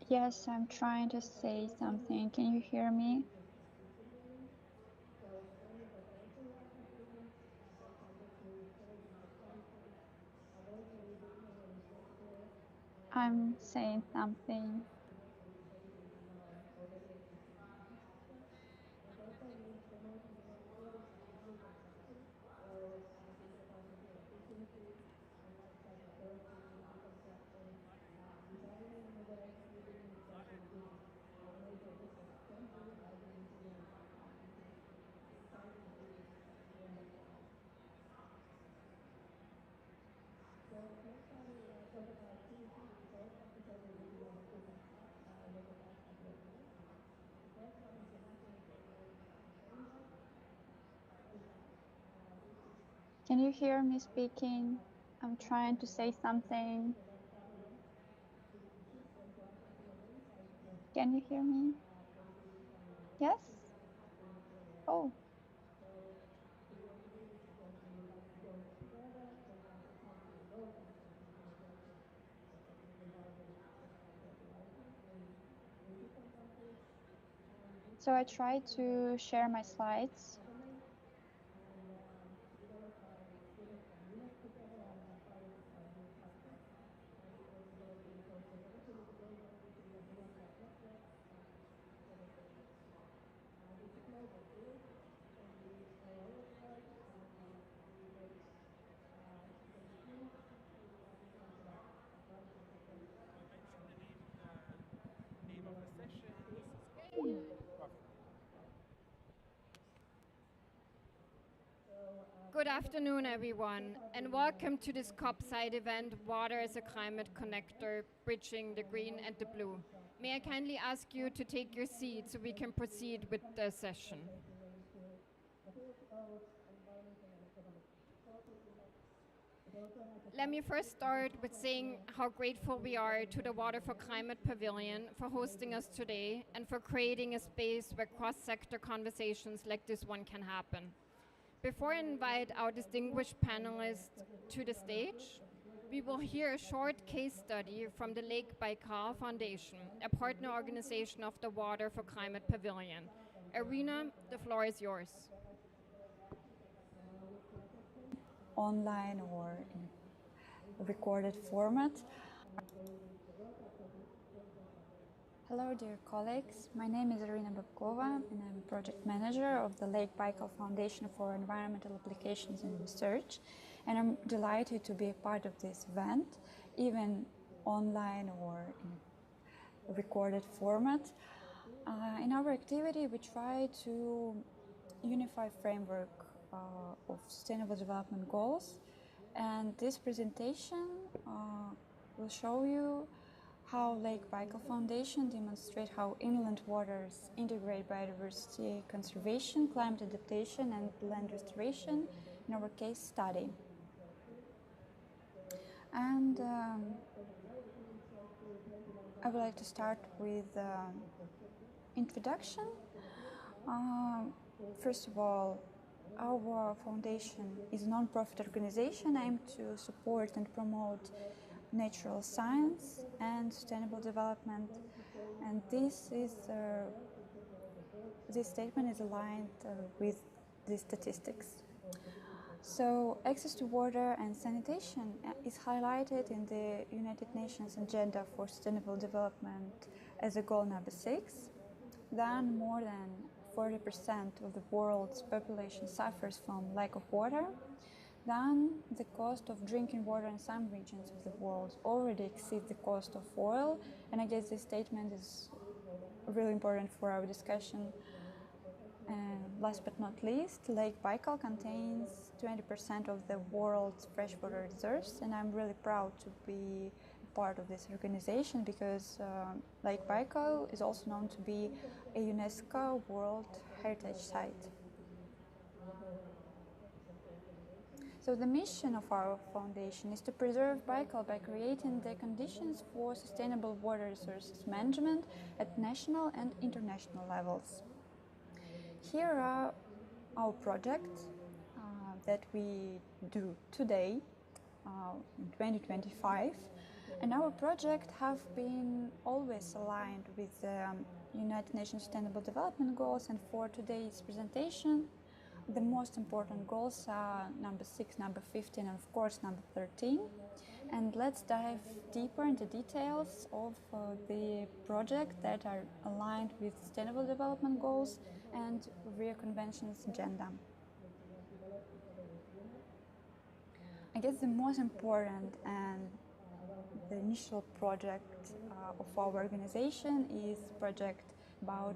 Yes, I'm trying to say something. Can you hear me? I'm saying something. Can you hear me speaking? I'm trying to say something. Can you hear me? Yes? Oh, so I tried to share my slides. Good afternoon, everyone, and welcome to this COP-side event, Water as a Climate Connector, Bridging the Green and the Blue. May I kindly ask you to take your seat so we can proceed with the session. Let me first start with saying how grateful we are to the Water for Climate Pavilion for hosting us today and for creating a space where cross-sector conversations like this one can happen. Before I invite our distinguished panelists to the stage, we will hear a short case study from the Lake Baikal Foundation, a partner organization of the Water for Climate Pavilion. Irina, the floor is yours. Online or in recorded format. Hello, dear colleagues. My name is Irina Babkova, and I'm project manager of the Lake Baikal Foundation for Environmental Applications and Research. And I'm delighted to be a part of this event, even online or in recorded format. In our activity, we try to unify framework of Sustainable Development Goals. And this presentation will show you how Lake Baikal Foundation demonstrate how inland waters integrate biodiversity conservation, climate adaptation, and land restoration in our case study. And I would like to start with introduction. First of all, our foundation is a non-profit organization aimed to support and promote natural science and sustainable development, and this statement is aligned with the statistics. So, access to water and sanitation is highlighted in the United Nations Agenda for Sustainable Development as a goal number 6. Then, more than 40% of the world's population suffers from lack of water. Then, the cost of drinking water in some regions of the world already exceeds the cost of oil, and I guess this statement is really important for our discussion. Last but not least, Lake Baikal contains 20% of the world's freshwater reserves, and I'm really proud to be part of this organization because Lake Baikal is also known to be a UNESCO World Heritage Site. So the mission of our foundation is to preserve Baikal by creating the conditions for sustainable water resources management at national and international levels. Here are our projects that we do today in 2025, and our projects have been always aligned with the United Nations Sustainable Development Goals, and for today's presentation the most important goals are number 6, number 15, and of course number 13. And let's dive deeper into details of the projects that are aligned with Sustainable Development Goals and Rio Convention's agenda. I guess the most important and the initial project of our organization is project about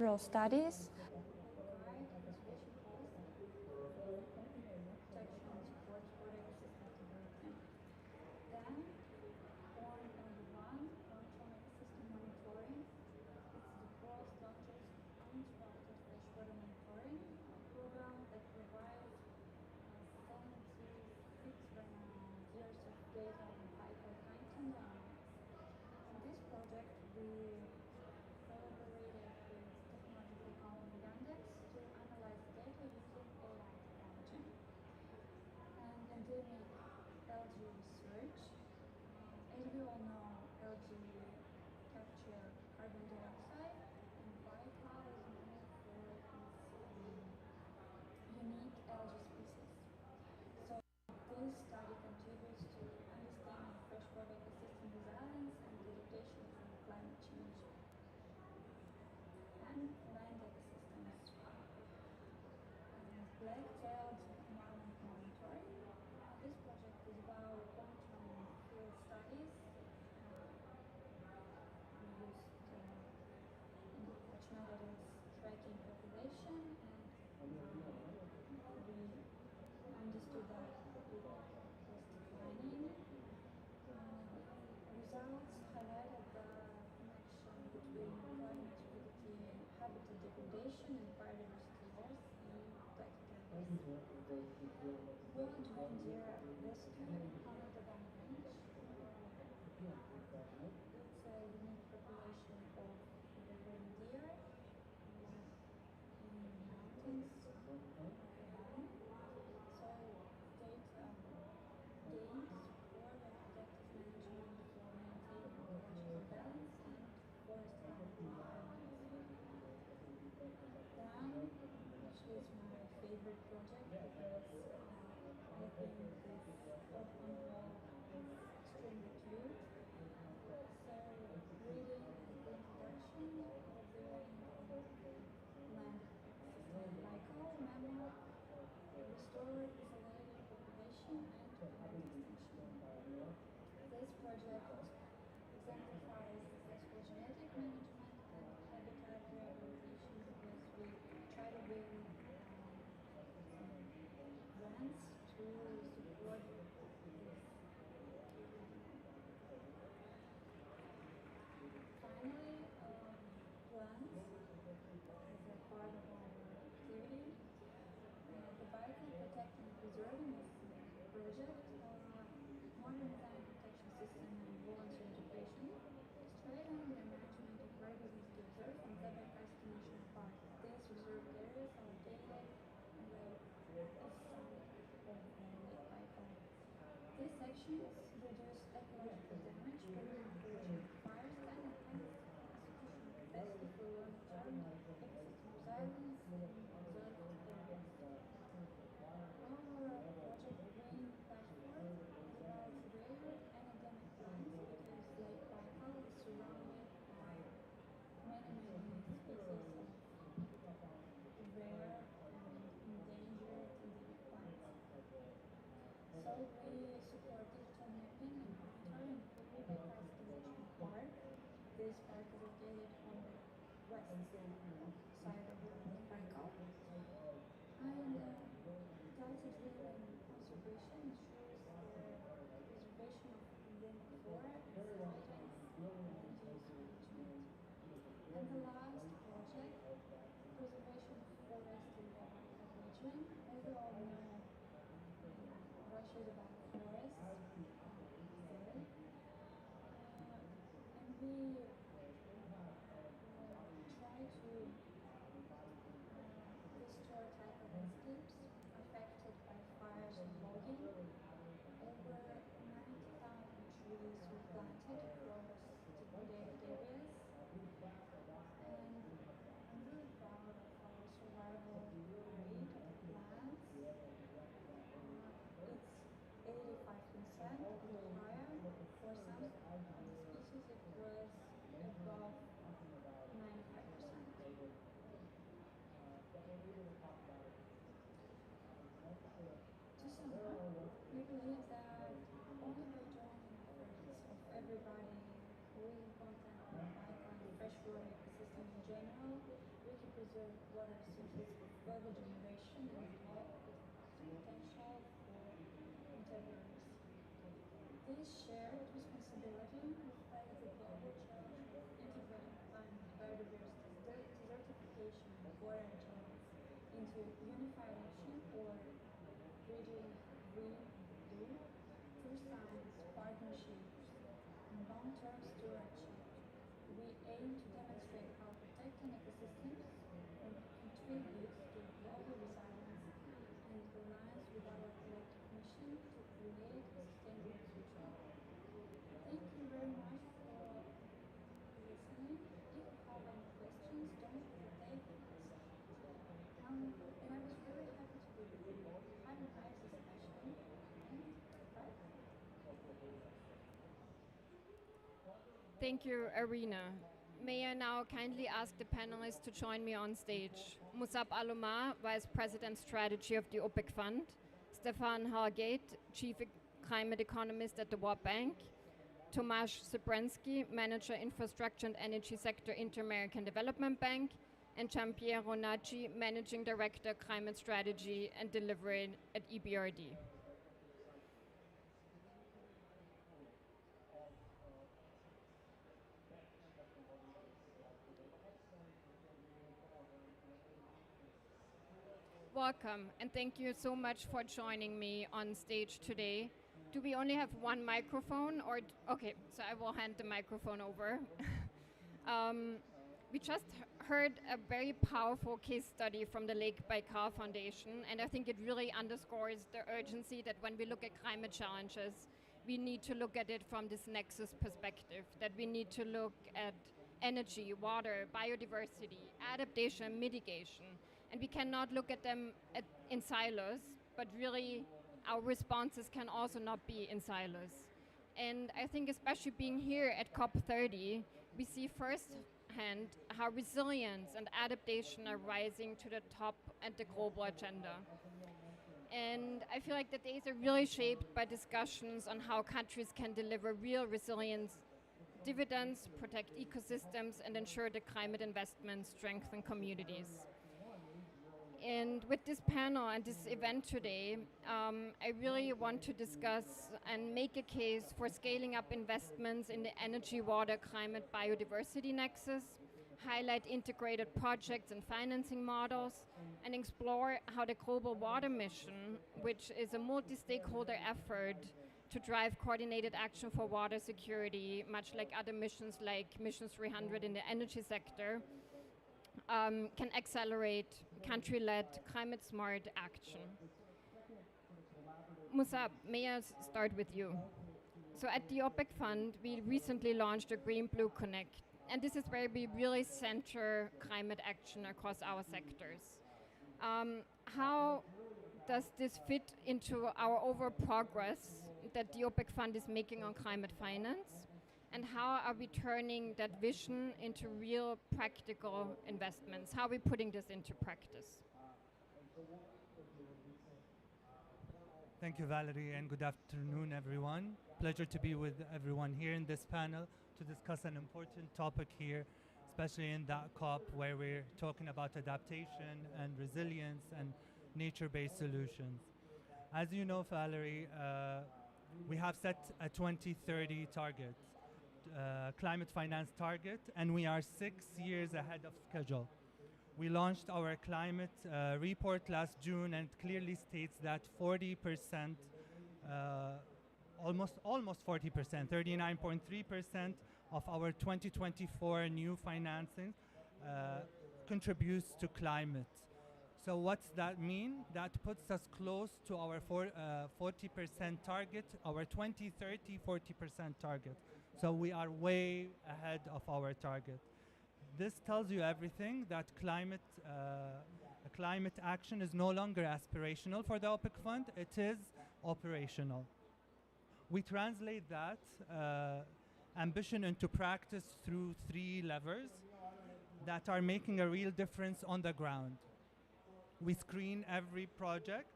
several studies. emissions, reduce ecological damage by encouraging fires, and enhance institutional capacity for long-term ecosystem resilience in reserve areas. Our project Green platform develops rare and endemic plants because Lake Baikal is surrounded by many species of rare and endangered endemic plants. So we support digital mapping and monitoring every Baikal Conservation Park. This park is located on the west side of the Lake Baikal. And data driven conservation ensures the preservation of endemic flora and facilitates land use management. And the last project, preservation of forest in the Baikal region. As we all know, Russia is about forests there. And we try to restore type of landscapes affected by fires and logging. Over 90,000 trees were planted across degraded areas. And I'm really proud of our survival rate of the plants. It's 85% or higher. For some species it was above 95%. To sum up, we believe that only by joining efforts of everybody who is in contact with Baikal and freshwater ecosystem in general, we can preserve water resources for further generation and unlock its potential for contemporaries. This shared responsibility reflects the global challenge of integrating climate, biodiversity, desertification, and water challenges into unified action or bridging green and blue through science, partnerships, and long-term stewardship. We aim to demonstrate how protecting ecosystems contributes to global resilience and aligns with our collective mission to create a sustainable future. Thank you very much for listening. If you have any questions, don't hesitate to ask. And I was really happy to be having nice discussion. Right? Thank you, Arena. May I now kindly ask the panelists to join me on stage? Musab Alomar, Vice President Strategy of the OPEC Fund, Stefan Hargate, Chief Climate Economist at the World Bank, Tomasz Sybrensky, Manager Infrastructure and Energy Sector, Inter-American Development Bank, and Giampiero Naggi, Managing Director, Climate Strategy and Delivery at EBRD. Welcome, and thank you so much for joining me on stage today. Do we only have one microphone, or okay? So I will hand the microphone over. We just heard a very powerful case study from the Lake Baikal Foundation, and I think it really underscores the urgency that when we look at climate challenges, we need to look at it from this nexus perspective, that we need to look at energy, water, biodiversity, adaptation, mitigation, and we cannot look at them in silos, but really our responses can also not be in silos. And I think especially being here at COP30, we see firsthand how resilience and adaptation are rising to the top at the global agenda. And I feel like the days are really shaped by discussions on how countries can deliver real resilience dividends, protect ecosystems, and ensure that climate investments strengthen communities. And with this panel and this event today, I really want to discuss and make a case for scaling up investments in the energy, water, climate, biodiversity nexus, highlight integrated projects and financing models, and explore how the Global Water Mission, which is a multi-stakeholder effort to drive coordinated action for water security, much like other missions like Mission 300 in the energy sector, can accelerate country-led climate-smart action. Musab, may I start with you? So at the OPEC Fund, we recently launched a Green Blue Connect, and this is where we really center climate action across our sectors. How does this fit into our overall progress that the OPEC Fund is making on climate finance? And how are we turning that vision into real practical investments? How are we putting this into practice? Thank you, Valerie, and good afternoon, everyone. Pleasure to be with everyone here in this panel to discuss an important topic here, especially in that COP where we're talking about adaptation and resilience and nature-based solutions. As you know, Valerie, we have set a 2030 target, climate finance target, and we are 6 years ahead of schedule. We launched our climate report last June, and it clearly states that 40%, almost 40%, 39.3% of our 2024 new financing contributes to climate. So what's that mean? That puts us close to our 40% target, our 2030 40% target. So we are way ahead of our target. This tells you everything, that climate action is no longer aspirational for the OPEC Fund, it is operational. We translate that ambition into practice through 3 levers that are making a real difference on the ground. We screen every project,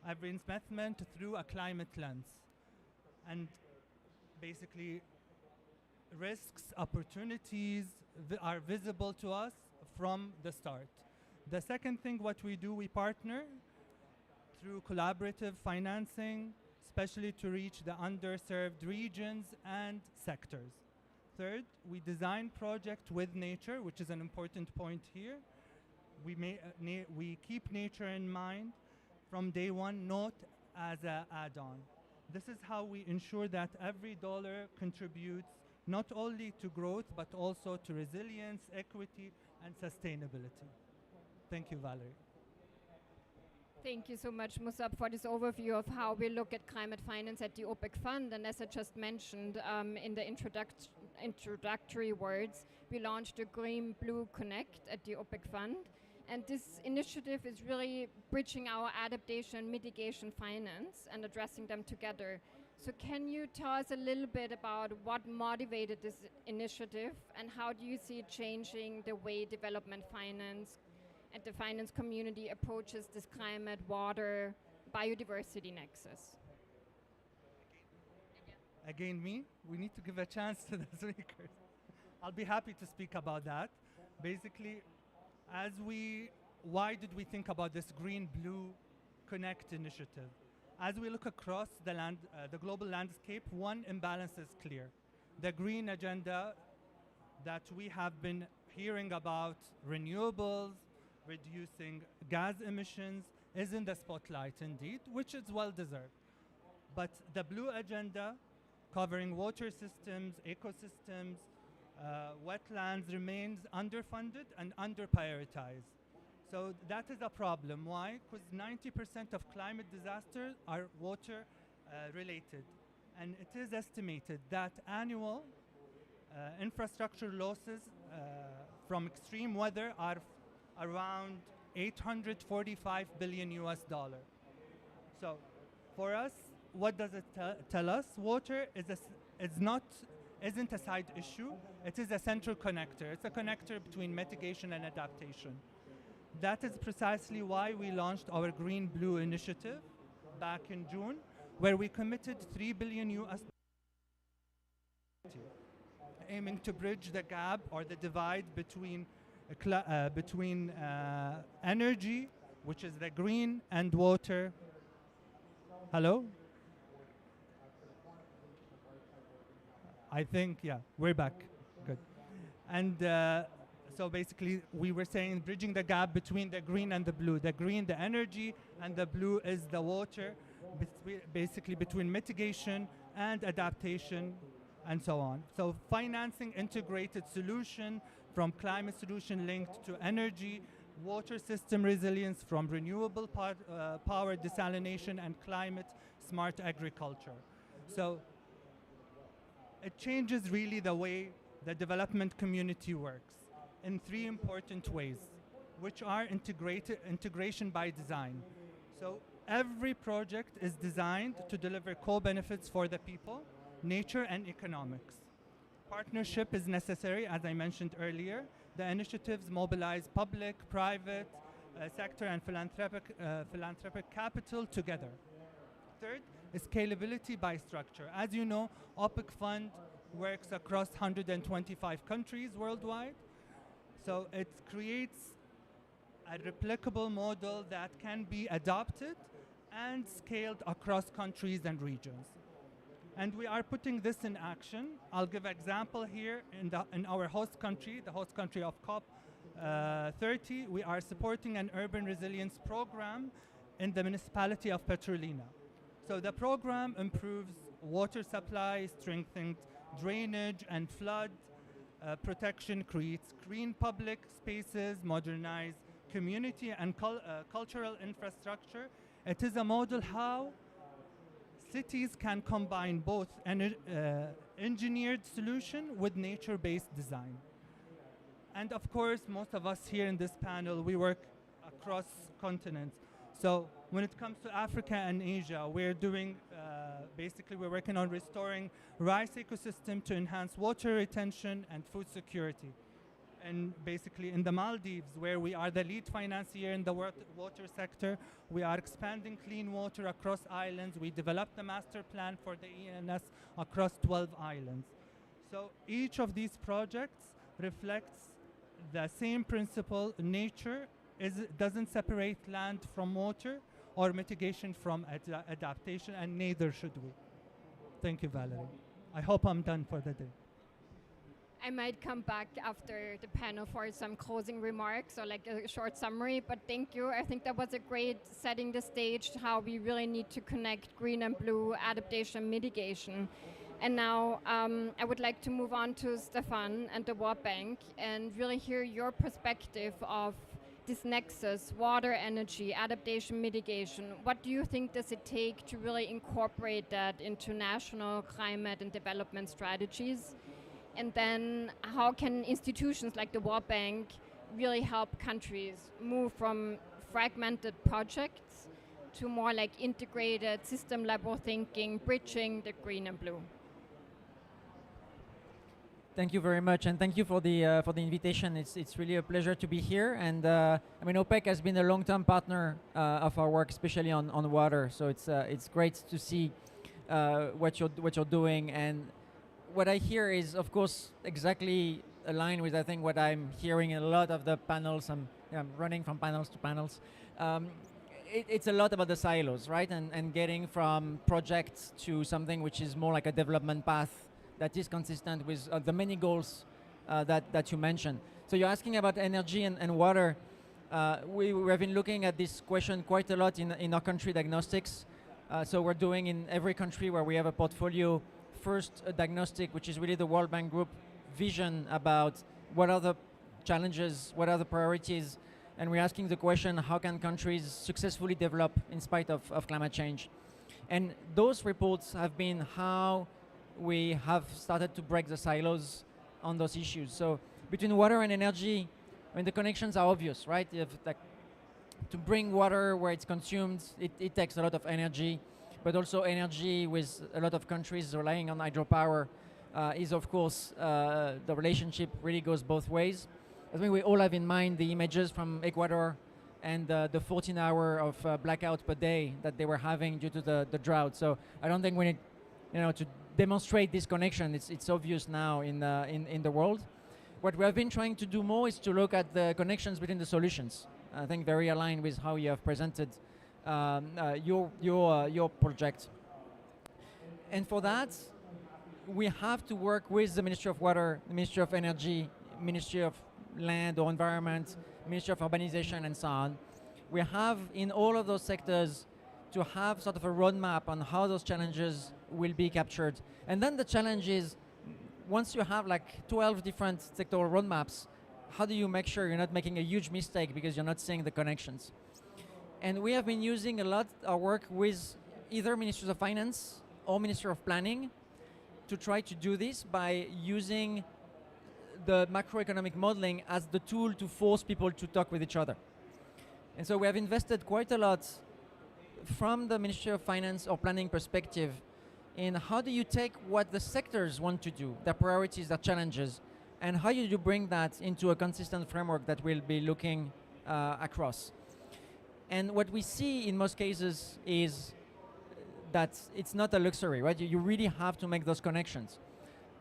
every investment through a climate lens. And basically, risks, opportunities are visible to us from the start. The second thing, what we do, we partner through collaborative financing, especially to reach the underserved regions and sectors. Third, we design projects with nature, which is an important point here. We keep nature in mind from day one, not as an add-on. This is how we ensure that every dollar contributes not only to growth, but also to resilience, equity, and sustainability. Thank you, Valerie. Thank you so much, Musab, for this overview of how we look at climate finance at the OPEC Fund. And as I just mentioned in the introductory words, we launched a Green Blue Connect at the OPEC Fund. And this initiative is really bridging our adaptation, mitigation, finance, and addressing them together. So can you tell us a little bit about what motivated this initiative and how do you see it changing the way development finance and the finance community approaches this climate, water, biodiversity nexus? Again, me? We need to give a chance to the speakers. I'll be happy to speak about that. Basically, why did we think about this Green Blue Connect initiative? As we look across the global landscape, one imbalance is clear. The green agenda that we have been hearing about, renewables, reducing gas emissions, is in the spotlight indeed, which is well deserved. But the blue agenda, covering water systems, ecosystems, wetlands, remains underfunded and underprioritized. So that is a problem. Why? Because 90% of climate disasters are water related. And it is estimated that annual infrastructure losses from extreme weather are around $845 billion US. So for us, what does it tell us? Water isn't a side issue. It is a central connector. It's a connector between mitigation and adaptation. That is precisely why we launched our Green Blue initiative back in June, where we committed $3 billion US, aiming to bridge the gap or the divide between energy, which is the green, and water. Hello? I think, yeah, we're back. Good. And so basically, we were saying bridging the gap between the green and the blue. The green, the energy, and the blue is the water, basically between mitigation and adaptation and so on. So financing integrated solution from climate solution linked to energy, water system resilience from renewable power desalination and climate smart agriculture. So it changes really the way the development community works in three important ways, which are integration by design. So every project is designed to deliver co-benefits for the people, nature, and economics. Partnership is necessary, as I mentioned earlier. The initiatives mobilize public, private sector, and philanthropic capital together. Third is scalability by structure. As you know, OPIC Fund works across 125 countries worldwide. So it creates a replicable model that can be adopted and scaled across countries and regions. And we are putting this in action. I'll give an example here in our host country, the host country of COP 30. We are supporting an urban resilience program in the municipality of Petrolina. So the program improves water supply, strengthens drainage and flood protection, creates green public spaces, modernize community and cultural infrastructure. It is a model how cities can combine both an engineered solution with nature-based design. And of course, most of us here in this panel, we work across continents. So when it comes to Africa and Asia, we're doing, basically we're working on restoring rice ecosystem to enhance water retention and food security. And basically in the Maldives, where we are the lead financier in the water sector, we are expanding clean water across islands. We developed a master plan for the ENS across 12 islands. So each of these projects reflects the same principle. Nature doesn't separate land from water or mitigation from adaptation, and neither should we. Thank you, Valerie. I hope I'm done for the day. I might come back after the panel for some closing remarks or like a short summary, but thank you. I think that was a great setting the stage to how we really need to connect green and blue adaptation mitigation. And now I would like to move on to Stefan and the World Bank and really hear your perspective of this nexus, water, energy, adaptation, mitigation. What do you think does it take to really incorporate that into national climate and development strategies? And then how can institutions like the World Bank really help countries move from fragmented projects to more like integrated system level thinking, bridging the green and blue? Thank you very much, and thank you for the invitation. It's really a pleasure to be here. And I mean, OPEC has been a long-term partner of our work, especially on water. So it's great to see what you're doing. And what I hear is, of course, exactly aligned with I think what I'm hearing in a lot of the panels. I'm running from panels to panels. It's a lot about the silos, right? And getting from projects to something which is more like a development path that is consistent with the many goals that you mentioned. So you're asking about energy and water. We have been looking at this question quite a lot in our country diagnostics. So we're doing in every country where we have a portfolio, first a diagnostic, which is really the World Bank Group vision about what are the challenges, what are the priorities, and we're asking the question, how can countries successfully develop in spite of climate change? And those reports have been how we have started to break the silos on those issues. So between water and energy, I mean, the connections are obvious, right? If, like, to bring water where it's consumed, it takes a lot of energy, but also energy with a lot of countries relying on hydropower is, of course, the relationship really goes both ways. I think we all have in mind the images from Ecuador and the 14 hour of blackout per day that they were having due to the drought. So I don't think we need, to demonstrate this connection. It's obvious now in the world. What we have been trying to do more is to look at the connections between the solutions. I think very aligned with how you have presented your project. And for that, we have to work with the Ministry of Water, the Ministry of Energy, Ministry of Land or Environment, Ministry of Urbanization, and so on. We have in all of those sectors to have sort of a roadmap on how those challenges will be captured. And then the challenge is, once you have like 12 different sectoral roadmaps, how do you make sure you're not making a huge mistake because you're not seeing the connections? And we have been using a lot our work with either ministers of finance or minister of planning to try to do this by using the macroeconomic modeling as the tool to force people to talk with each other. And so we have invested quite a lot from the Ministry of Finance or planning perspective in how do you take what the sectors want to do, their priorities, their challenges, and how you do bring that into a consistent framework that we'll be looking across. And what we see in most cases is that it's not a luxury, right? You really have to make those connections.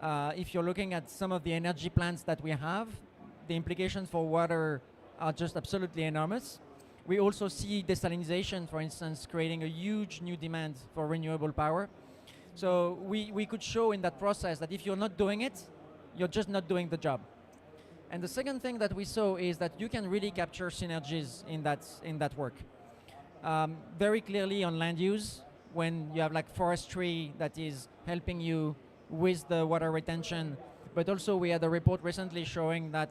If you're looking at some of the energy plants that we have, the implications for water are just absolutely enormous. We also see desalinization, for instance, creating a huge new demand for renewable power. So we could show in that process that if you're not doing it, you're just not doing the job. And the second thing that we saw is that you can really capture synergies in that work. Very clearly on land use, when you have like forestry that is helping you with the water retention, but also we had a report recently showing that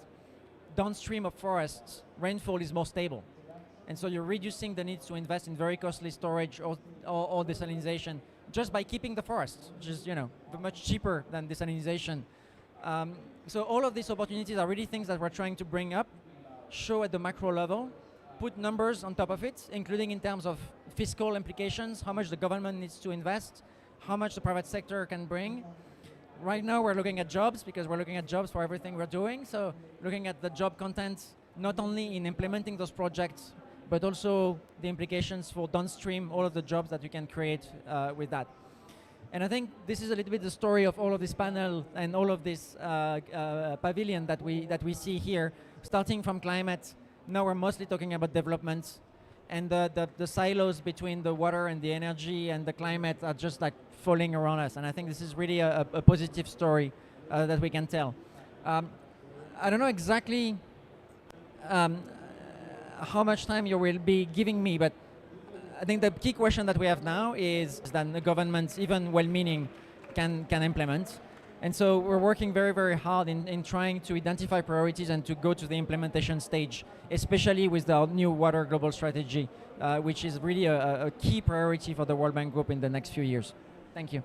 downstream of forests, rainfall is more stable. And so you're reducing the need to invest in very costly storage or desalinization just by keeping the forests, which is much cheaper than desalinization. So all of these opportunities are really things that we're trying to bring up, show at the macro level, put numbers on top of it, including in terms of fiscal implications, how much the government needs to invest, how much the private sector can bring. Right now we're looking at jobs because we're looking at jobs for everything we're doing. So looking at the job content, not only in implementing those projects, but also the implications for downstream, all of the jobs that you can create with that. And I think this is a little bit the story of all of this panel and all of this pavilion that we see here, starting from climate. Now we're mostly talking about development, and the silos between the water and the energy and the climate are just like falling around us. And I think this is really a positive story that we can tell. I don't know exactly how much time you will be giving me, but I think the key question that we have now is that the governments, even well-meaning, can implement. And so we're working very, very hard in trying to identify priorities and to go to the implementation stage, especially with the new water global strategy, which is really a key priority for the World Bank Group in the next few years. Thank you.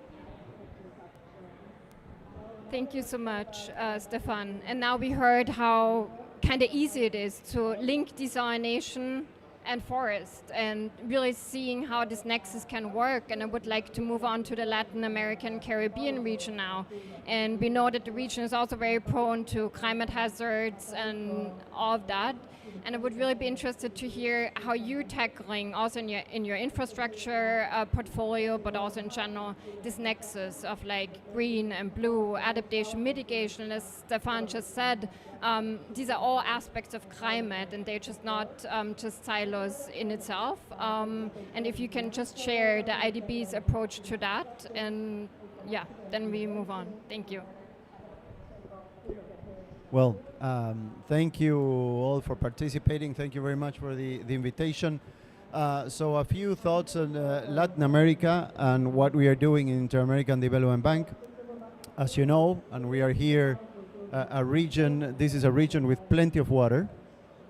Thank you so much, Stefan. And now we heard how kind of easy it is to link desalination and forest, and really seeing how this nexus can work. And I would like to move on to the Latin American Caribbean region now. And we know that the region is also very prone to climate hazards and all of that. And I would really be interested to hear how you're tackling, also in your infrastructure portfolio, but also in general, this nexus of like green and blue, adaptation, mitigation. As Stefan just said, these are all aspects of climate, and they're just not just silos in itself. And if you can just share the IDB's approach to that, and yeah, then we move on. Thank you. Well, thank you all for participating. Thank you very much for the invitation. So a few thoughts on Latin America and what we are doing in Inter-American Development Bank. As you know, and we are here, this is a region with plenty of water,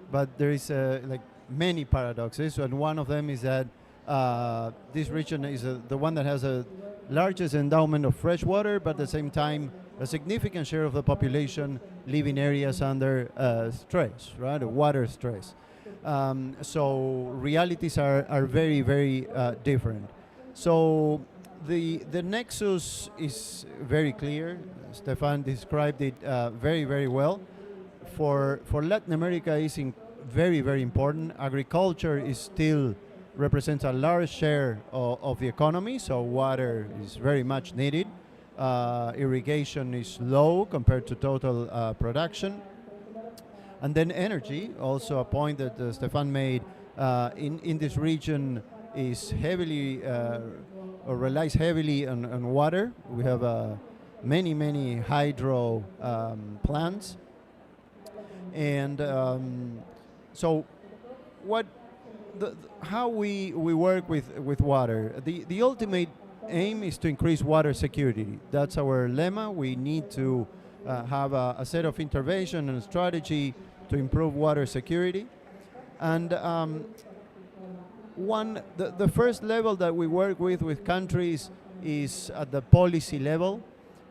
but there is like many paradoxes, and one of them is that this region is the one that has the largest endowment of fresh water, but at the same time, a significant share of the population live in areas under stress, right? Water stress. So realities are very, very different. So the nexus is very clear. Stefan described it very, very well. For Latin America, is very, very important. Agriculture is still represents a large share of the economy, so water is very much needed. Irrigation is low compared to total production. And then energy, also a point that Stefan made, in this region is heavily, or relies heavily on water. We have many, many hydro plants. And so how we work with water, the ultimate aim is to increase water security. That's our lemma. We need to have a set of intervention and strategy to improve water security. And The first level that we work with countries is at the policy level.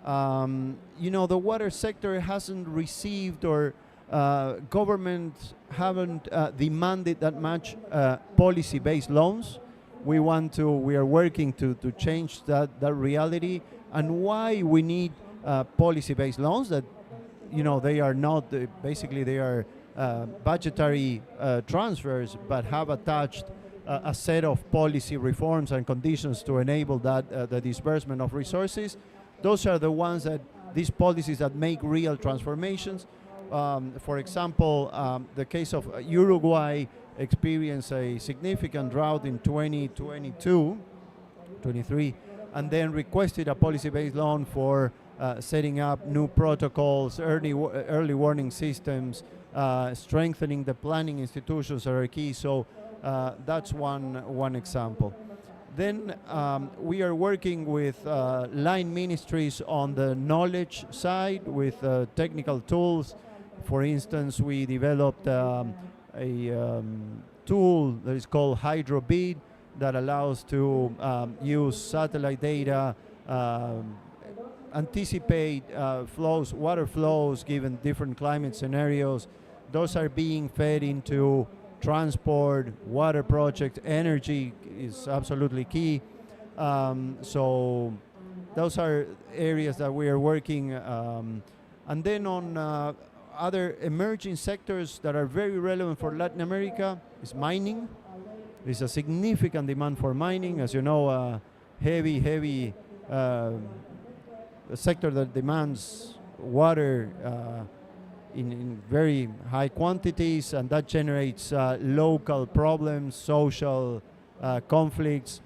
The water sector hasn't received, or governments haven't demanded that much policy-based loans. We are working to change that reality, and why we need policy-based loans. That they are not basically they are budgetary transfers, but have attached a set of policy reforms and conditions to enable that the disbursement of resources. Those are the ones these policies that make real transformations. For example, the case of Uruguay experienced a significant drought in 2022-23, and then requested a policy-based loan for setting up new protocols, early warning systems, strengthening the planning institutions that are key. So that's one example. Then we are working with line ministries on the knowledge side with technical tools. For instance, we developed a tool that is called HydroBid that allows to use satellite data, anticipate water flows given different climate scenarios. Those are being fed into transport, water projects. Energy is absolutely key. So those are areas that we are working. And then on other emerging sectors that are very relevant for Latin America is mining. There's a significant demand for mining. As you know, heavy sector that demands water in very high quantities, and that generates local problems, social conflicts.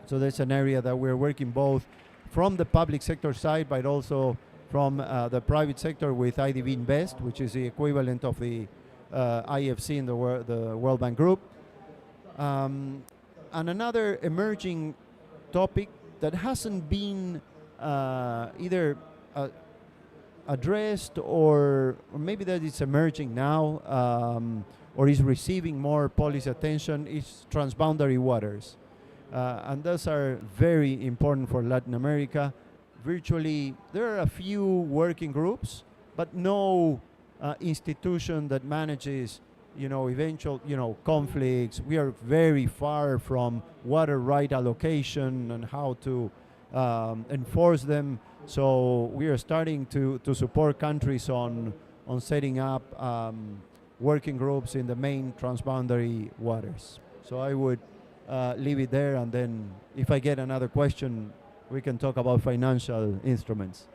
So that's an area that we're working both from the public sector side, but also from the private sector with IDB Invest, which is the equivalent of the IFC in the World Bank Group. And another emerging topic that hasn't been either addressed or maybe that it's emerging now or is receiving more policy attention is transboundary waters. And those are very important for Latin America. Virtually, there are a few working groups, but no institution that manages, eventual, conflicts. We are very far from water right allocation and how to enforce them. So we are starting to support countries on setting up working groups in the main transboundary waters. So I would leave it there, and then if I get another question, we can talk about financial instruments.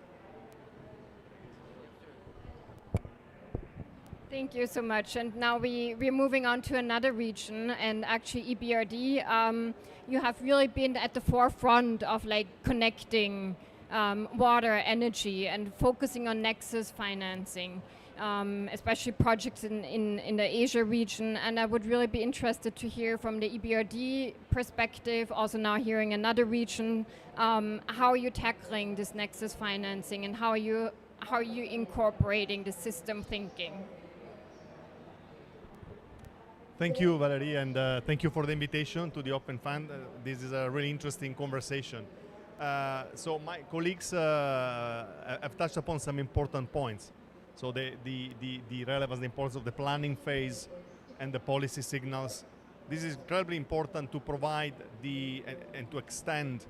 Thank you so much. And now we're moving on to another region, and actually EBRD. You have really been at the forefront of connecting water, energy, and focusing on nexus financing, especially projects in the Asia region. And I would really be interested to hear from the EBRD perspective, also now hearing another region, how you're tackling this nexus financing and how are you incorporating the system thinking. Thank you, Valerie, and thank you for the invitation to the Open Fund. This is a really interesting conversation. So my colleagues have touched upon some important points. So the relevance, the importance of the planning phase and the policy signals. This is incredibly important to provide and to extend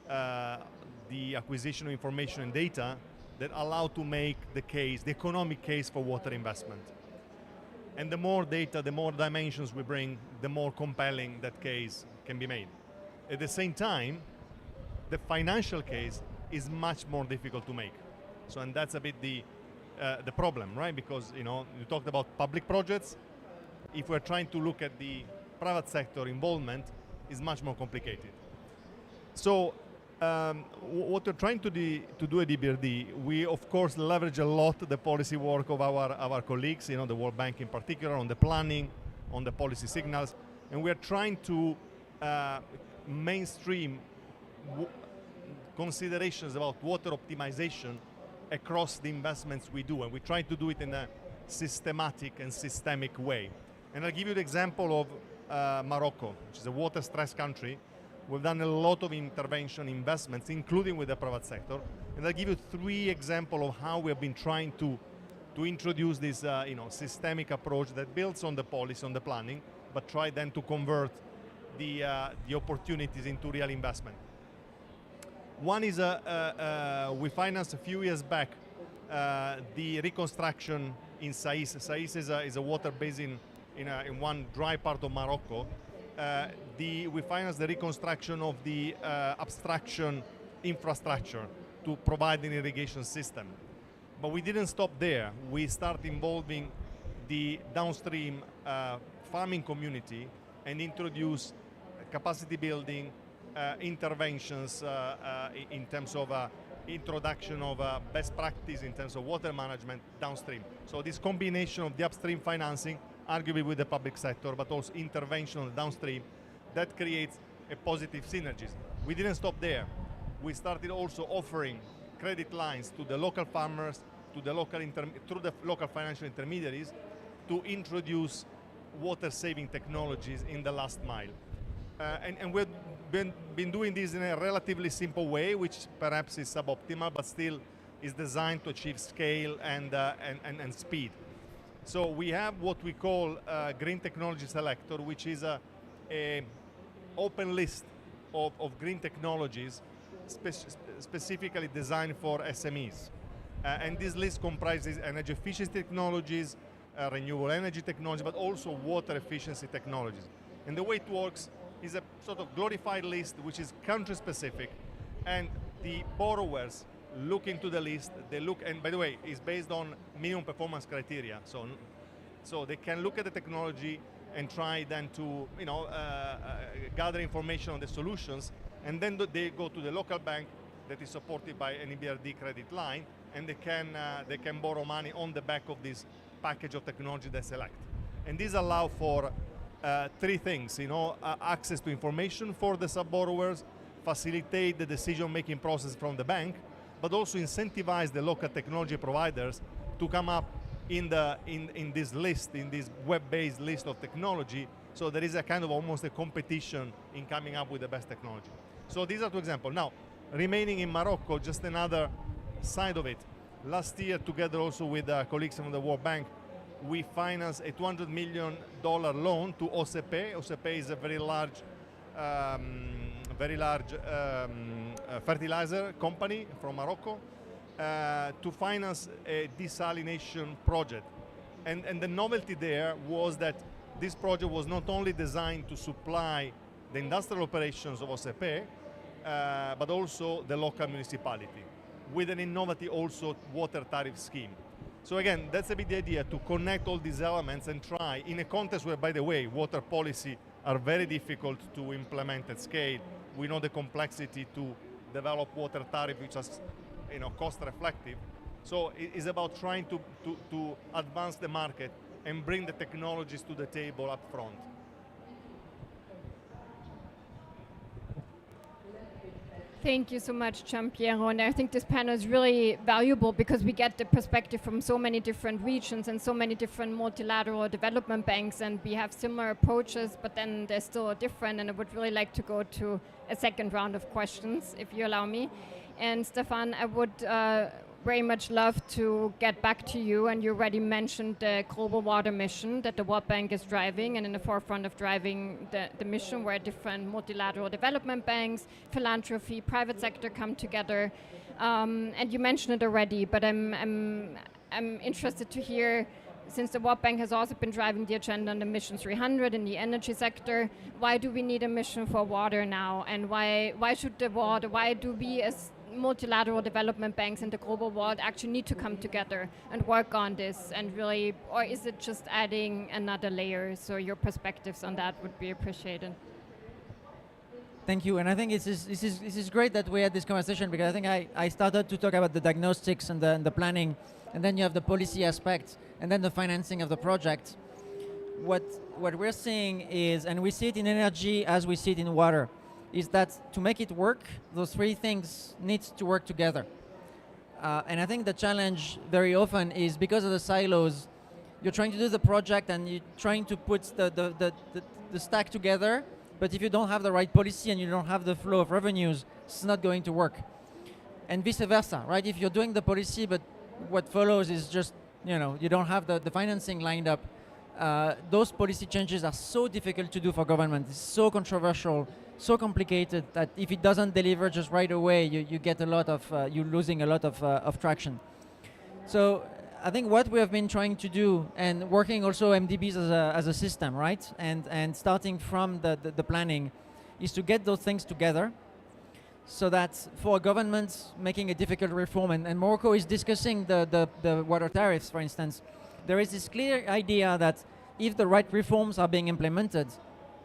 the acquisition of information and data that allow to make the economic case for water investment. And the more data, the more dimensions we bring, the more compelling that case can be made. At the same time, the financial case is much more difficult to make. So, and that's a bit the problem, right? Because, you talked about public projects. If we're trying to look at the private sector involvement, is much more complicated. So, what we're trying to do at EBRD, we of course leverage a lot the policy work of our colleagues, the World Bank in particular, on the planning, on the policy signals, and we are trying to mainstream considerations about water optimization across the investments we do, and we try to do it in a systematic and systemic way. And I'll give you the example of Morocco, which is a water-stressed country. We've done a lot of intervention investments, including with the private sector. And I'll give you 3 examples of how we have been trying to introduce this systemic approach that builds on the policy, on the planning, but try then to convert the opportunities into real investment. One is we financed a few years back the reconstruction in Sais. Sais is a water basin in one dry part of Morocco. We financed the reconstruction of the abstraction infrastructure to provide an irrigation system. But we didn't stop there. We started involving the downstream farming community and introduced capacity building interventions in terms of introduction of best practice in terms of water management downstream. So this combination of the upstream financing, arguably with the public sector, but also intervention on the downstream, that creates a positive synergies. We didn't stop there. We started also offering credit lines to the local farmers, to the local through the local financial intermediaries, to introduce water-saving technologies in the last mile. And we've been doing this in a relatively simple way, which perhaps is suboptimal, but still is designed to achieve scale and speed. So we have what we call Green Technology Selector, which is a open list of green technologies specifically designed for SMEs. And this list comprises energy efficiency technologies, renewable energy technology, but also water efficiency technologies. And the way it works is a sort of glorified list which is country specific, and the borrowers look into the list, they look, and by the way, it's based on minimum performance criteria, so they can look at the technology and try then to gather information on the solutions, and then they go to the local bank that is supported by an EBRD credit line, and they can borrow money on the back of this package of technology they select. And these allow for 3 things, access to information for the sub-borrowers, facilitate the decision-making process from the bank, but also incentivize the local technology providers to come up in this list, in this web-based list of technology, so there is a kind of almost a competition in coming up with the best technology. So these are 2 examples. Now, remaining in Morocco, just another side of it. Last year, together also with colleagues from the World Bank, we financed a $200 million loan to OCP. OCP is a very large fertilizer company from Morocco to finance a desalination project. And the novelty there was that this project was not only designed to supply the industrial operations of OCP, but also the local municipality, with an innovative also water tariff scheme. So again, that's a bit the idea, to connect all these elements and try, in a context where, by the way, water policy are very difficult to implement at scale. We know the complexity to develop water tariff, which is cost reflective. So it is about trying to advance the market and bring the technologies to the table up front. Thank you so much, Giampiero. And I think this panel is really valuable because we get the perspective from so many different regions and so many different multilateral development banks, and we have similar approaches, but then they're still different. And I would really like to go to a second round of questions, if you allow me. And Stefan, I would very much love to get back to you, and you already mentioned the global water mission that the World Bank is driving, and in the forefront of driving the mission where different multilateral development banks, philanthropy, private sector come together. And you mentioned it already, but I'm interested to hear, since the World Bank has also been driving the agenda on the Mission 300 in the energy sector, why do we need a mission for water now? And why do we as multilateral development banks in the global world actually need to come together and work on this, and really, or is it just adding another layer? So your perspectives on that would be appreciated. Thank you, and I think this is great that we had this conversation, because I think I started to talk about the diagnostics and the planning, and then you have the policy aspect, and then the financing of the project. What we're seeing is, and we see it in energy as we see it in water, is that to make it work, those 3 things need to work together. And I think the challenge very often is, because of the silos, you're trying to do the project and you're trying to put the stack together, but if you don't have the right policy and you don't have the flow of revenues, it's not going to work. And vice versa, right? If you're doing the policy, but what follows is just, you don't have the financing lined up, those policy changes are so difficult to do for government. It's so controversial, so complicated that if it doesn't deliver just right away, you get a lot of, you're losing a lot of traction. So I think what we have been trying to do, and working also MDBs as a system, right? And starting from the planning, is to get those things together, so that for a government making a difficult reform, and Morocco is discussing the water tariffs, for instance, there is this clear idea that if the right reforms are being implemented,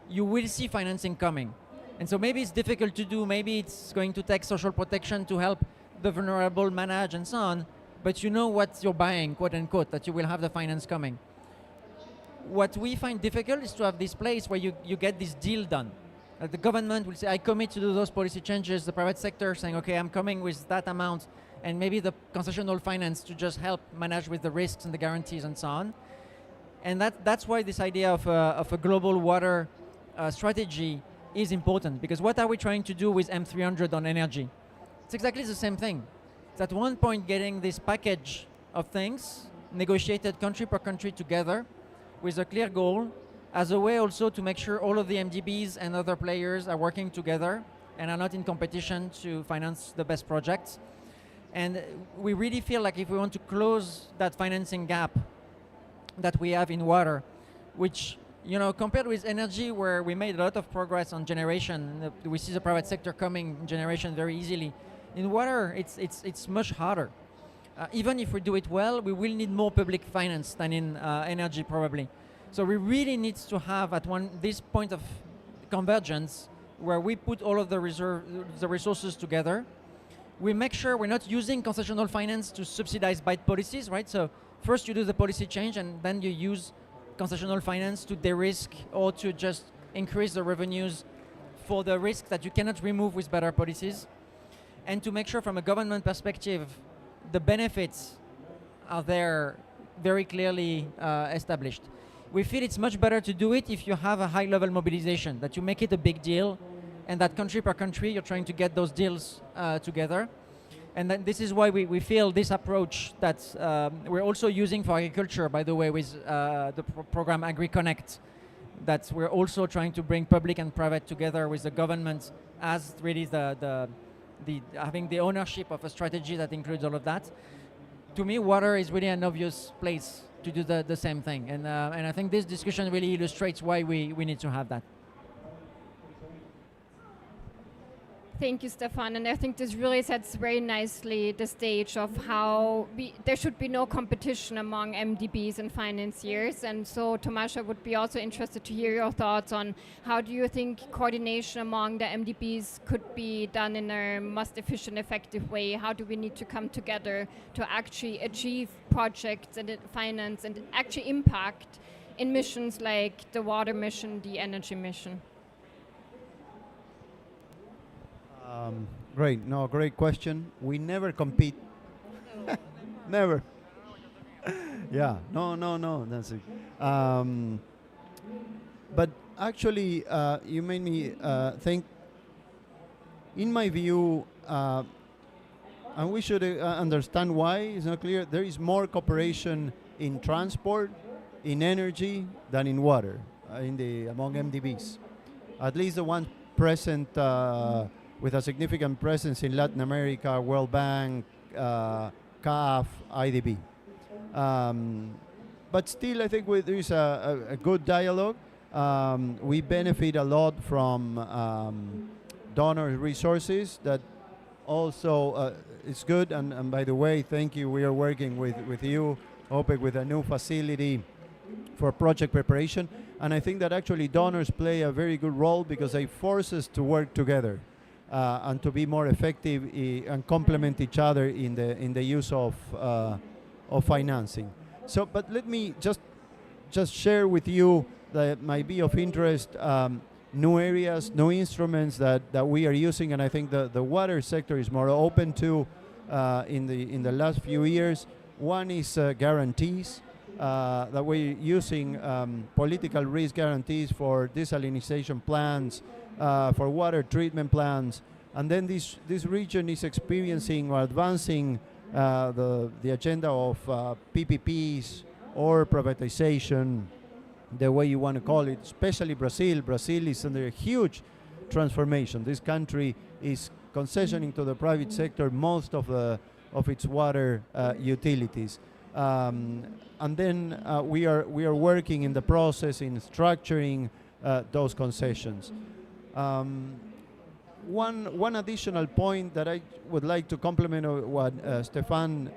you will see financing coming. And so maybe it's difficult to do, maybe it's going to take social protection to help the vulnerable manage and so on, but you know what you're buying, quote unquote, that you will have the finance coming. What we find difficult is to have this place where you get this deal done. The government will say, I commit to do those policy changes, the private sector saying, okay, I'm coming with that amount, and maybe the concessional finance to just help manage with the risks and the guarantees and so on. And that's why this idea of a global water strategy is important, because what are we trying to do with M300 on energy? It's exactly the same thing. It's at one point getting this package of things, negotiated country per country together, with a clear goal, as a way also to make sure all of the MDBs and other players are working together and are not in competition to finance the best projects. And we really feel like if we want to close that financing gap that we have in water, which, compared with energy, where we made a lot of progress on generation, we see the private sector coming in generation very easily. In water, it's much harder. Even if we do it well, we will need more public finance than in energy probably. So we really need to have this point of convergence where we put all of the resources together. We make sure we're not using concessional finance to subsidize bad policies, right? So first you do the policy change, and then you use concessional finance to de-risk or to just increase the revenues for the risk that you cannot remove with better policies. And to make sure from a government perspective, the benefits are there very clearly established. We feel it's much better to do it if you have a high-level mobilization, that you make it a big deal, and that country per country, you're trying to get those deals together. And then this is why we feel this approach that we're also using for agriculture, by the way, with the program AgriConnect, that we're also trying to bring public and private together with the government as really having the ownership of a strategy that includes all of that. To me, water is really an obvious place to do the same thing. And I think this discussion really illustrates why we need to have that. Thank you, Stefan. And I think this really sets very nicely the stage of how there should be no competition among MDBs and financiers. And so, Tomasz, I would be also interested to hear your thoughts on how do you think coordination among the MDBs could be done in a most efficient, effective way? How do we need to come together to actually achieve projects and finance and actually impact in missions like the water mission, the energy mission? Great question. We never compete. Never. Yeah, no, that's it. But actually, you made me think, in my view, and we should understand why it's not clear, there is more cooperation in transport, in energy, than in water, among MDBs. At least the one present with a significant presence in Latin America, World Bank, CAF, IDB. But still, I think there is a good dialogue. We benefit a lot from donor resources that also is good. And by the way, thank you. We are working with you, OPEC, with a new facility for project preparation. And I think that actually donors play a very good role because they force us to work together. And to be more effective and complement each other in the use of financing. So, but let me just share with you that might be of interest, new areas, new instruments that we are using, and I think the water sector is more open to in the last few years. One is guarantees. that we're using political risk guarantees for desalination plants, for water treatment plants, and then this region is experiencing or advancing the agenda of PPPs or privatization, the way you want to call it, especially Brazil. Brazil is under a huge transformation. This country is concessioning to the private sector most of its water utilities. And then we are working in the process in structuring those concessions. One additional point that I would like to complement what Stefan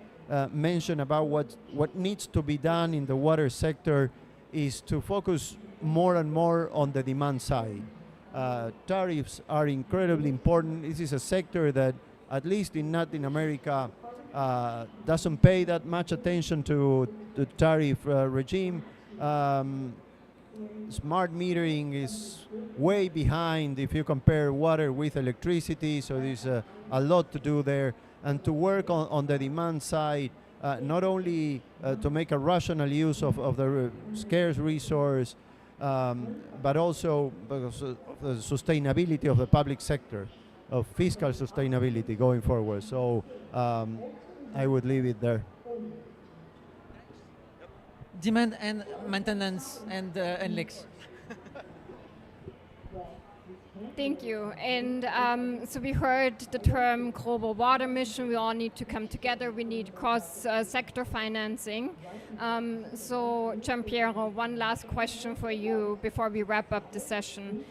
mentioned about what needs to be done in the water sector is to focus more and more on the demand side. Tariffs are incredibly important. This is a sector that, at least in Latin America, doesn't pay that much attention to the tariff regime. Smart metering is way behind if you compare water with electricity, so there's a lot to do there. And to work on the demand side, not only to make a rational use of the scarce resource, but also because of the sustainability of the public sector, of fiscal sustainability going forward. So I would leave it there. Demand and maintenance and Lex. Thank you. And so we heard the term global water mission. We all need to come together. We need cross-sector financing. So Giampiero, one last question for you before we wrap up the session.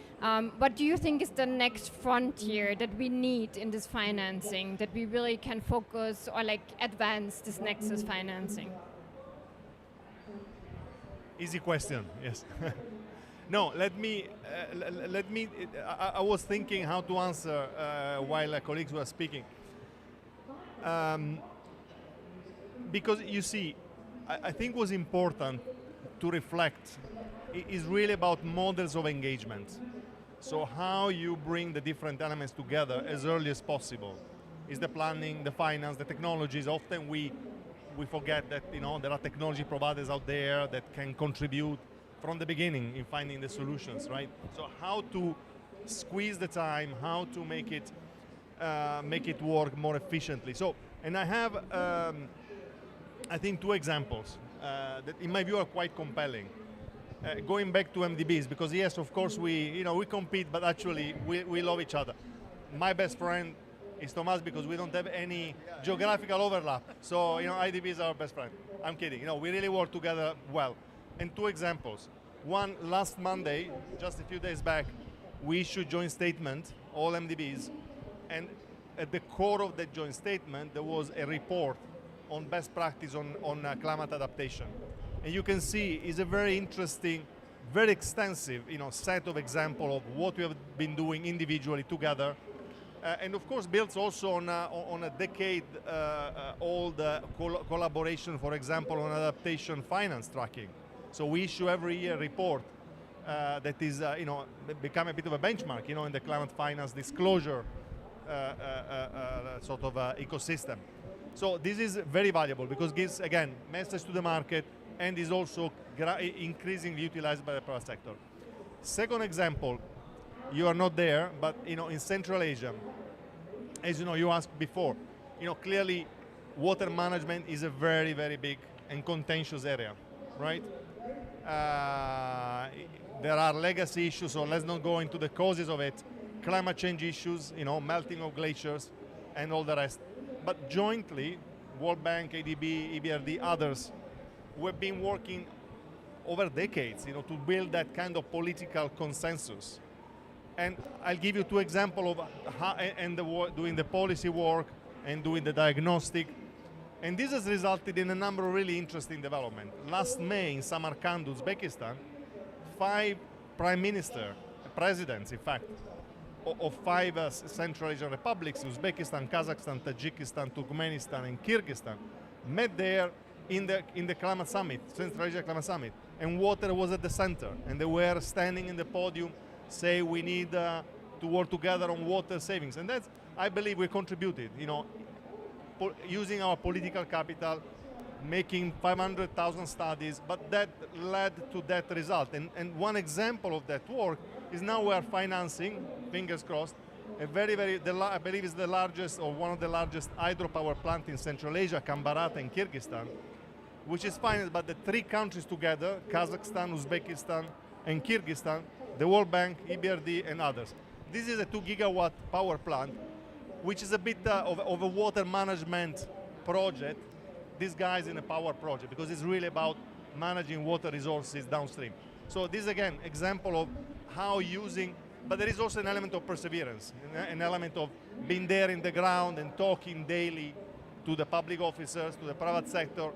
What do you think is the next frontier that we need in this financing, that we really can focus or like advance this nexus financing? Easy question, yes. No, let me. I was thinking how to answer while colleagues were speaking. Because you see, I think what's important to reflect is really about models of engagement. So how you bring the different elements together as early as possible. Is the planning, the finance, the technologies. Often we forget that there are technology providers out there that can contribute from the beginning in finding the solutions, right? So how to squeeze the time, how to make it work more efficiently. So, and I have, I think, two examples that in my view are quite compelling. Going back to MDBs, because yes, of course we compete, but actually we love each other. My best friend is Thomas because we don't have any geographical overlap. So IDB is our best friend. I'm kidding. We really work together well. And two examples. One, last Monday, just a few days back, we issued joint statement, all MDBs, and at the core of that joint statement, there was a report on best practice on climate adaptation. And you can see it's a very interesting, very extensive set of examples of what we have been doing individually together. And of course builds also on a decade-old collaboration, for example, on adaptation finance tracking. So we issue every year a report that is, become a bit of a benchmark, in the climate finance disclosure sort of ecosystem. So this is very valuable because it gives, again, message to the market and is also increasingly utilized by the private sector. Second example, you are not there, but in Central Asia, as you asked before, clearly water management is a very, very big and contentious area, right? There are legacy issues, so let's not go into the causes of it. Climate change issues, melting of glaciers, and all the rest. But jointly, World Bank, ADB, EBRD, others, we've been working over decades, to build that kind of political consensus. And I'll give you two examples of how, doing the policy work and doing the diagnostic. And this has resulted in a number of really interesting developments. Last May in Samarkand, Uzbekistan, 5 prime ministers, presidents, in fact, of 5 Central Asian republics, Uzbekistan, Kazakhstan, Tajikistan, Turkmenistan, and Kyrgyzstan, met there in the climate summit, Central Asia Climate Summit, and water was at the center. And they were standing in the podium, say we need to work together on water savings. And that's, I believe, we contributed, using our political capital, making 500,000 studies, but that led to that result. And one example of that work is now we are financing, fingers crossed, a I believe is the largest or one of the largest hydropower plant in Central Asia, Kambarata in Kyrgyzstan, which is financed by the three countries together, Kazakhstan, Uzbekistan, and Kyrgyzstan, the World Bank, EBRD, and others. This is a 2 gigawatt power plant, which is a bit of a water management project disguised in a power project, because it's really about managing water resources downstream. So this is, again, example of how using, but there is also an element of perseverance, an element of being there in the ground and talking daily to the public officers, to the private sector.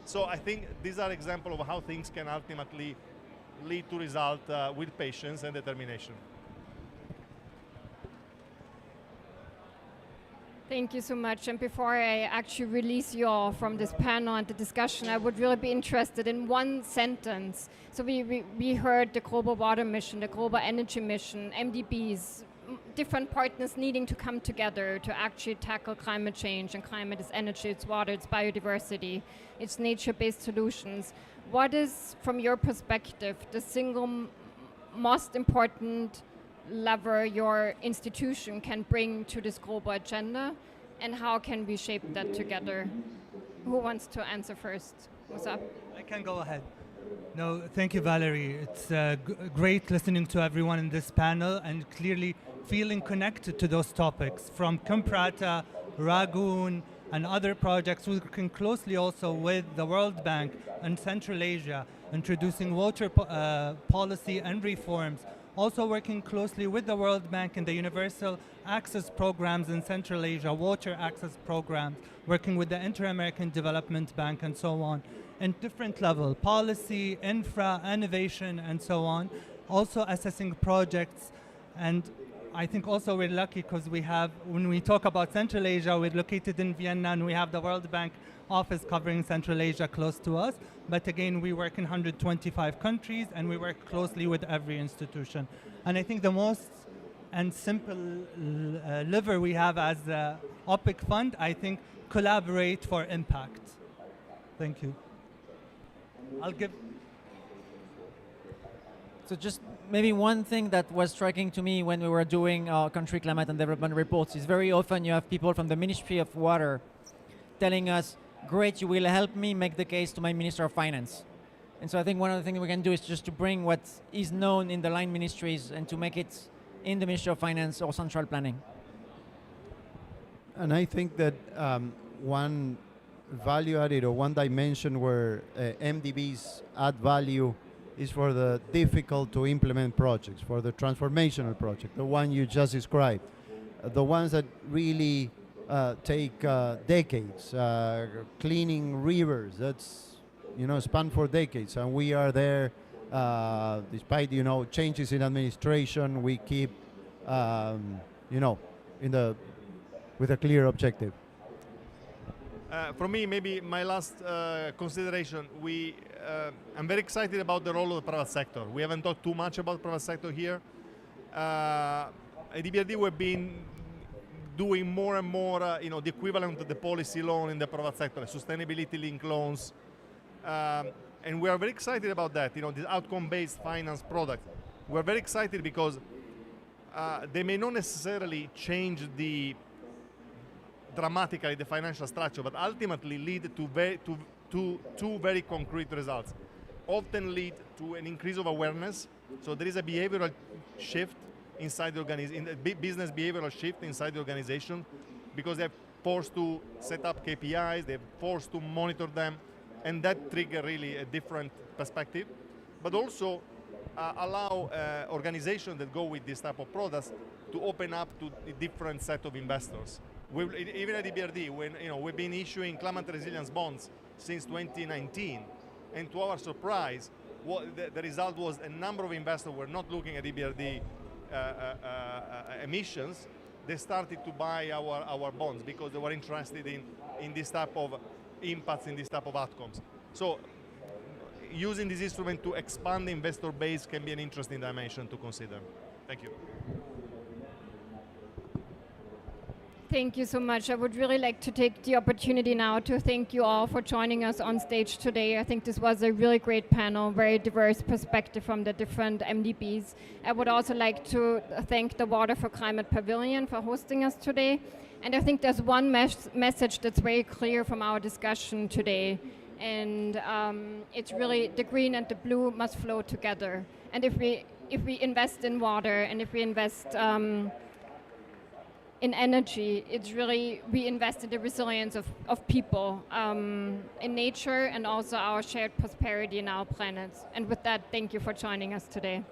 So I think these are examples of how things can ultimately lead to result with patience and determination. Thank you so much. And before I actually release you all from this panel and the discussion, I would really be interested in one sentence. So we heard the Global Water Mission, the Global Energy Mission, MDBs, different partners needing to come together to actually tackle climate change. And climate is energy, it's water, it's biodiversity, it's nature-based solutions. What is, from your perspective, the single most important lever your institution can bring to this global agenda, and how can we shape that together? Who wants to answer first? What's up? I can go ahead. No, thank you, Valerie. It's great listening to everyone in this panel and clearly feeling connected to those topics, from Kamprata, Ragun, and other projects, working closely also with the World Bank and Central Asia, introducing water policy and reforms, also working closely with the World Bank and the Universal Access Programs in Central Asia, water access programs, working with the Inter-American Development Bank and so on, in different level, policy, infra, innovation, and so on, also assessing projects. And I think also we're lucky because we have, when we talk about Central Asia, we're located in Vienna and we have the World Bank office covering Central Asia close to us. But again, we work in 125 countries and we work closely with every institution. And I think the most and simple lever we have as the OPIC fund, I think, collaborate for impact. Thank you. I'll give. So just maybe one thing that was striking to me when we were doing our country climate and development reports is very often you have people from the Ministry of Water telling us, great, you will help me make the case to my Minister of Finance. And so I think one of the things we can do is just to bring what is known in the line ministries and to make it in the Ministry of Finance or central planning. And I think that one value added or one dimension where MDBs add value is for the difficult to implement projects, for the transformational project, the one you just described, the ones that really take decades, cleaning rivers, that's, span for decades, and we are there despite, changes in administration, we keep, with a clear objective. For me, maybe my last consideration, I'm very excited about the role of the private sector. We haven't talked too much about the private sector here. At EBRD, we've been doing more and more, the equivalent of the policy loan in the private sector, sustainability-linked loans. And we are very excited about that, this outcome-based finance product. We're very excited because they may not necessarily change dramatically the financial structure, but ultimately lead to two very concrete results. Often lead to an increase of awareness. So there is a behavioral shift inside the organization, business behavioral shift inside the organization, because they're forced to set up KPIs, they're forced to monitor them, and that trigger really a different perspective. But also allow organizations that go with this type of products to open up to a different set of investors. Even at EBRD, when we've been issuing climate resilience bonds since 2019, and to our surprise, the result was a number of investors were not looking at EBRD emissions. They started to buy our bonds because they were interested in this type of impacts, in this type of outcomes. So using this instrument to expand the investor base can be an interesting dimension to consider. Thank you. Thank you so much. I would really like to take the opportunity now to thank you all for joining us on stage today. I think this was a really great panel, very diverse perspective from the different MDBs. I would also like to thank the Water for Climate Pavilion for hosting us today. And I think there's one message that's very clear from our discussion today. And it's really the green and the blue must flow together. And if we invest in water and if we invest in energy, it's really, we invest in the resilience of people, in nature, and also our shared prosperity in our planet. And with that, thank you for joining us today.